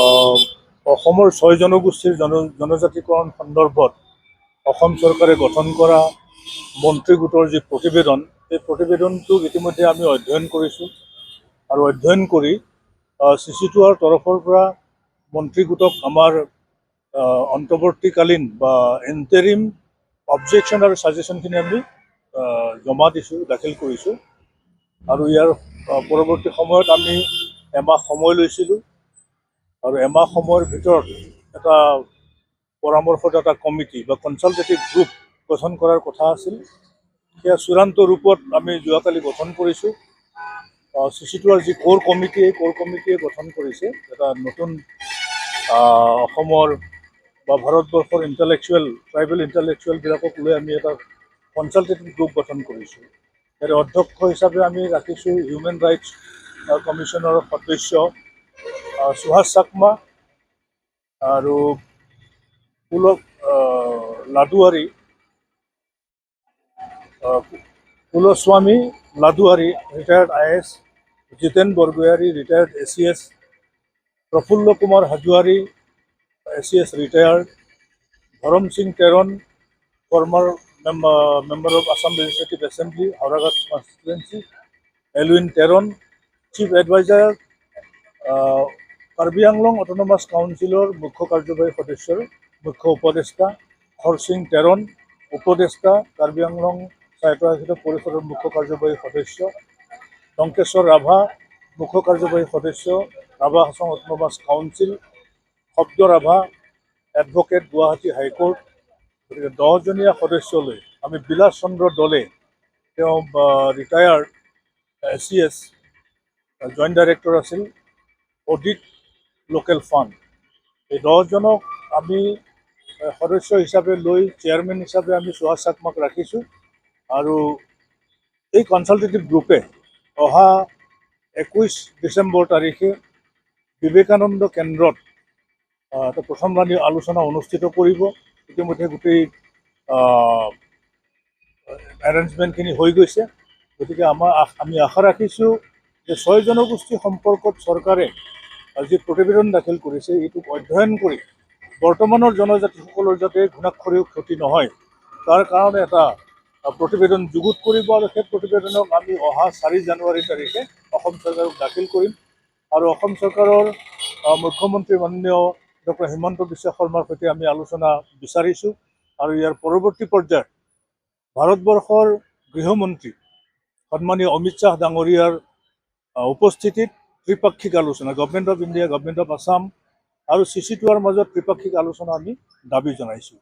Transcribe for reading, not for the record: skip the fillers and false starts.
আহ, অসমৰ 6 জনগোষ্ঠীৰ জনজাতিকৰণ সন্দৰ্ভত অসম চৰকাৰে গঠন কৰা মন্ত্ৰী গোটৰ যি প্ৰতিবেদন, সেই প্ৰতিবেদনটোক ইতিমধ্যে আমি অধ্যয়ন কৰিছোঁ আৰু অধ্যয়ন কৰি CC2R তৰফৰ পৰা মন্ত্ৰী গোটক আমাৰ অন্তৰ্বৰ্তীকালীন বা ইণ্টাৰিম অবজেকশ্যন আৰু ছাজেশ্যনখিনি আমি জমা দিছোঁ, দাখিল কৰিছোঁ। আৰু ইয়াৰ পৰৱৰ্তী সময়ত আমি এমাহ সময় লৈছিলোঁ আৰু এমাহ সময়ৰ ভিতৰত এটা পৰামৰ্শদাতা কমিটি বা কনচালটেটিভ গ্ৰুপ গঠন কৰাৰ কথা আছিল। সেয়া চূড়ান্ত ৰূপত আমি যোৱাকালি গঠন কৰিছোঁ। CC2R যি কোৰ কমিটি, এই কোৰ কমিটিয়ে গঠন কৰিছে এটা নতুন অসমৰ বা ভাৰতবৰ্ষৰ ট্ৰাইবেল ইণ্টেলেকচুৱেলবিলাকক লৈ আমি এটা কনচালটেটিভ গ্ৰুপ গঠন কৰিছোঁ। ইয়াৰ অধ্যক্ষ হিচাপে আমি ৰাখিছোঁ হিউমেন ৰাইটছ কমিশ্যনৰ সদস্য সুভাষ চাকমা আৰু Kulaswami Laduwari retired IAS, Jiten Borgohain retired ACS, Prafulla Kumar Hazowari ACS retired, Dharam Singh Teron former member of Assam legislative assembly Howraghat constituency, Elwin Teron chief adviser Karbi Anglong autonomous কাউন্সিলৰ মুখ্য কাৰ্যবাহী সদস্যৰ মুখ্য উপদেষ্টা, হৰসিং তেৰণ উপদেষ্টা কাৰ্বি আংলং স্বায়ত্তশাসিত পৰিষদৰ মুখ্য কাৰ্যবাহী সদস্য, টংকেশ্বৰ ৰাভা মুখ্য কাৰ্যবাহী সদস্য ৰাভা হাছং অট'নমাছ কাউন্সিল, শব্দ ৰাভা এডভকেট গুৱাহাটী হাইকোৰ্ট। গতিকে 10জনীয়া সদস্যলৈ আমি বিলাস চন্দ্ৰ দলে, তেওঁ ৰিটায়াৰ্ড ACS জইণ্ট ডাইৰেক্টৰ আছিল অডিট লোকেল ফাণ্ড। এই 10জনক আমি সদস্য হিচাপে লৈ চেয়াৰমেন হিচাপে আমি সুভাষ চাকমাক ৰাখিছোঁ। আৰু এই কনচালটেটিভ গ্ৰুপে অহা 21 ডিচেম্বৰ তাৰিখে বিবেকানন্দ কেন্দ্ৰত এটা প্ৰথমলানি আলোচনা অনুষ্ঠিত কৰিব। ইতিমধ্যে গোটেই এৰেঞ্জমেণ্টখিনি হৈ গৈছে। গতিকে আমি আশা ৰাখিছোঁ যে 6 জনগোষ্ঠী সম্পৰ্কত চৰকাৰে যি প্ৰতিবেদন দাখিল কৰিছে, এইটোক অধ্যয়ন কৰি বৰ্তমানৰ জনজাতিসকলৰ যাতে ঘুণাক্ষৰেও ক্ষতি নহয়, তাৰ কাৰণে এটা প্ৰতিবেদন যুগুত কৰিব আৰু সেই প্ৰতিবেদনক আমি অহা 4 জানুৱাৰী তাৰিখে অসম চৰকাৰক দাখিল কৰিম। আৰু অসম চৰকাৰৰ মুখ্যমন্ত্ৰী মাননীয় ডক্টৰ হিমন্ত বিশ্ব শৰ্মাৰ সৈতে আমি আলোচনা বিচাৰিছোঁ। আৰু ইয়াৰ পৰৱৰ্তী পৰ্যায়ত ভাৰতবৰ্ষৰ গৃহমন্ত্ৰী সন্মানীয় অমিত শ্বাহ ডাঙৰীয়াৰ উপস্থিতিত ত্ৰিপাক্ষিক আলোচনা, government of India, government of Assam আৰু CC2R মাজত ত্ৰিপাক্ষিক আলোচনা আমি দাবী জনাইছোঁ।